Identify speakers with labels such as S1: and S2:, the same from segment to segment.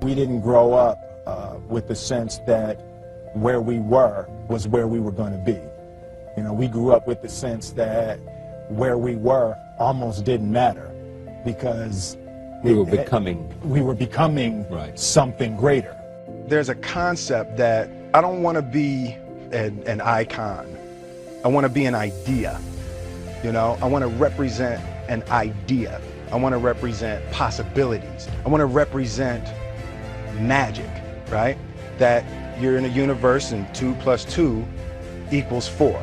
S1: We didn't grow up with the sense that where we were was where we were going to be. You know, we grew up with the sense that where we were almost didn't matter because
S2: we were becoming
S1: right. Something greater.
S3: There's a concept that I don't want to be an icon. I want to be an idea. You know, I want to represent an idea. I want to represent possibilities. I want to represent magic, right? That you're in a universe and 2 + 2 = 4.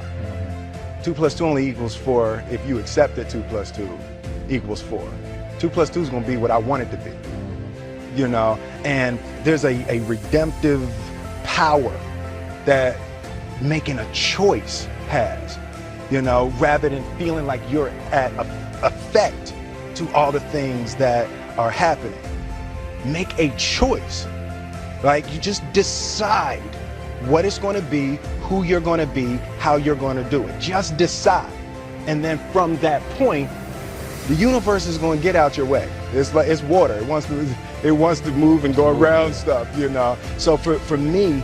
S3: 2 + 2 only equals 4 if you accept that 2 + 2 = 4. 2 + 2 is going to be what I want it to be, you know? And there's a redemptive power that making a choice has, you know, rather than feeling like you're at effect to all the things that are happening. Make a choice. Like, you just decide what it's going to be, who you're going to be, how you're going to do it. Just decide. And then from that point, the universe is going to get out your way. It's like, it's water. It wants to move and go around stuff, you know. So for me,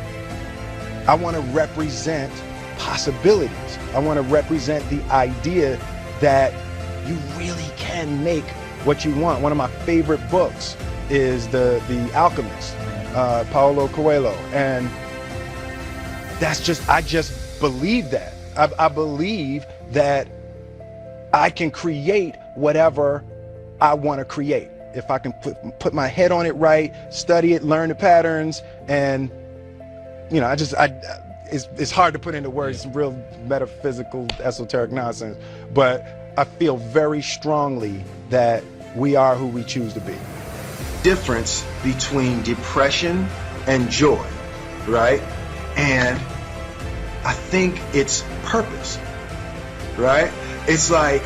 S3: I want to represent possibilities. I want to represent the idea that you really can make what you want. One of my favorite books is The Alchemist, Paulo Coelho, and I just believe that. I believe that I can create whatever I want to create. If I can put my head on it right, study it, learn the patterns, and you know, it's hard to put into words, some real metaphysical, esoteric nonsense, but I feel very strongly that we are who we choose to be.
S4: Difference between depression and joy, right? And I think it's purpose, right? It's like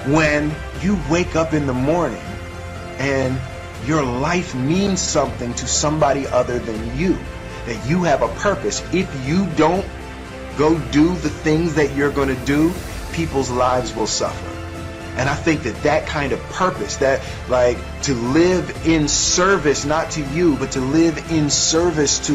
S4: when you wake up in the morning and your life means something to somebody other than you, that you have a purpose. If you don't go do the things that you're going to do, people's lives will suffer. And I think that kind of purpose, that like to live in service, not to you, but to live in service to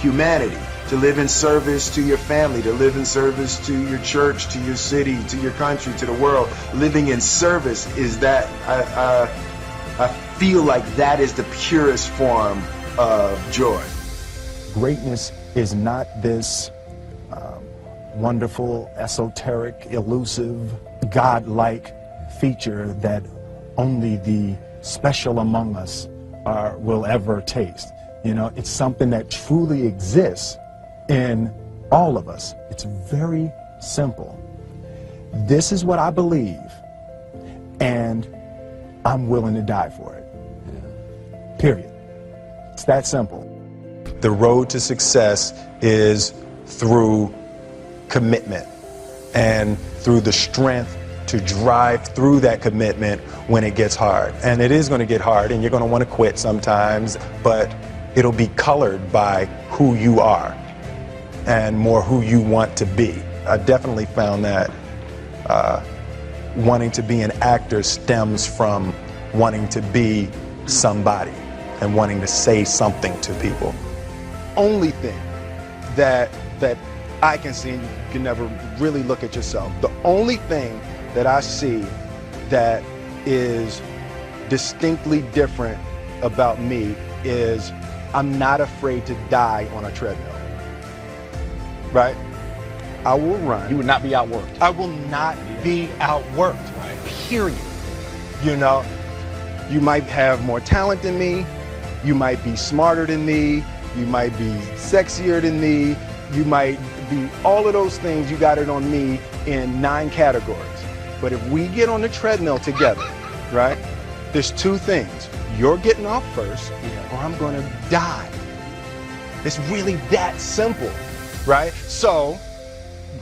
S4: humanity, to live in service to your family, to live in service to your church, to your city, to your country, to the world. Living in service is that, I feel like that is the purest form of joy.
S1: Greatness is not this wonderful, esoteric, elusive, God-like feature that only the special among us will ever taste. You know, it's something that truly exists in all of us. It's very simple. This is what I believe, and I'm willing to die for it. Period. It's that simple.
S3: The road to success is through commitment and through the strength to drive through that commitment when it gets hard. And it is going to get hard, and you're going to want to quit sometimes, but it'll be colored by who you are and more who you want to be. I definitely found that wanting to be an actor stems from wanting to be somebody and wanting to say something to people. Only thing that I can see, and you can never really look at yourself, the only thing that I see that is distinctly different about me is I'm not afraid to die on a treadmill, right? I will run.
S2: You would not be outworked.
S3: I will not be outworked, right? Period. You know, you might have more talent than me, you might be smarter than me, you might be sexier than me, you might be all of those things. You got it on me in 9 categories. But if we get on the treadmill together, right, there's 2 things. You're getting off first, or I'm going to die. It's really that simple, right? So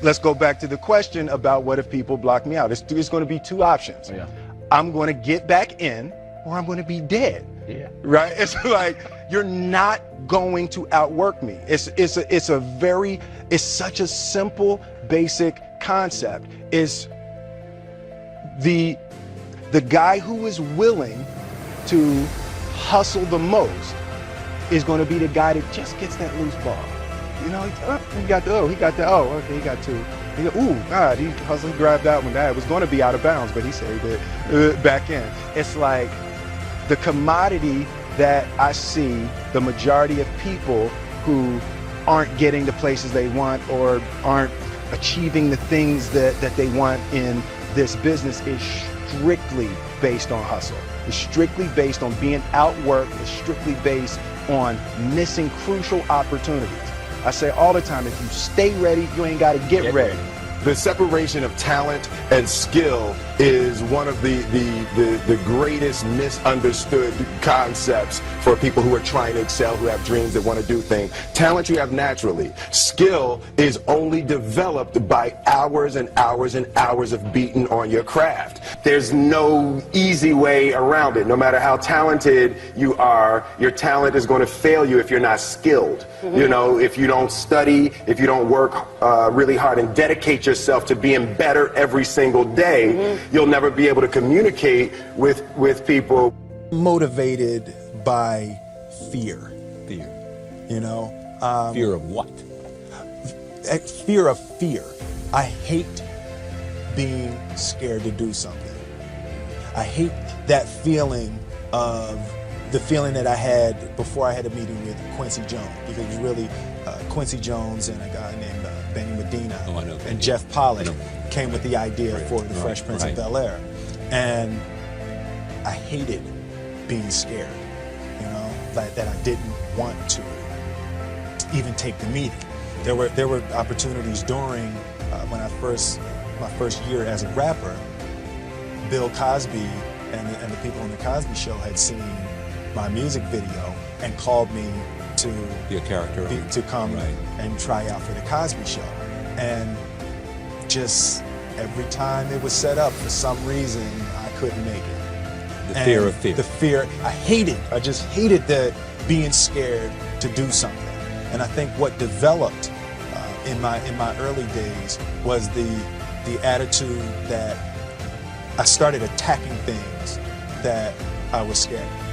S3: let's go back to the question about what if people block me out. It's going to be 2 options.
S2: Yeah.
S3: I'm going to get back in, or I'm going to be dead.
S2: Yeah.
S3: Right? It's like, you're not going to outwork me. It's such a simple, basic concept. It's the guy who is willing to hustle the most is going to be the guy that just gets that loose ball. You know, he got okay, he got two. He go, ooh, God, he hustling, grabbed that one. That was going to be out of bounds, but he saved it back in. It's like the commodity that I see the majority of people who aren't getting the places they want or aren't achieving the things that they want in this business is strictly based on hustle. It's strictly based on being outworked. It's strictly based on missing crucial opportunities. I say all the time, if you stay ready, you ain't got to get ready.
S5: The separation of talent and skill is one of the greatest misunderstood concepts for people who are trying to excel, who have dreams, that want to do things. Talent you have naturally. Skill is only developed by hours and hours and hours of beating on your craft. There's no easy way around it. No matter how talented you are, your talent is going to fail you if you're not skilled. You know, if you don't study, if you don't work really hard and dedicate yourself to being better every single day, you'll never be able to communicate with people.
S1: Motivated by fear.
S2: Fear.
S1: You know?
S2: Fear of what?
S1: Fear of fear. I hate being scared to do something. I hate that feeling of the feeling that I had before I had a meeting with Quincy Jones, because it was really Quincy Jones and a guy named Benny Medina and Jeff Pollak came with the idea for the Fresh Prince of Bel-Air. And I hated being scared, you know, that I didn't want to even take the meeting. There were opportunities during my first year as a rapper. Bill Cosby and the people on the Cosby Show had seen my music video and called me to
S2: be a character,
S1: to come and try out for the Cosby Show. And just every time it was set up, for some reason, I couldn't make it.
S2: The fear of fear.
S1: The fear, I just hated that being scared to do something. And I think what developed in my early days was the attitude that I started attacking things that I was scared of.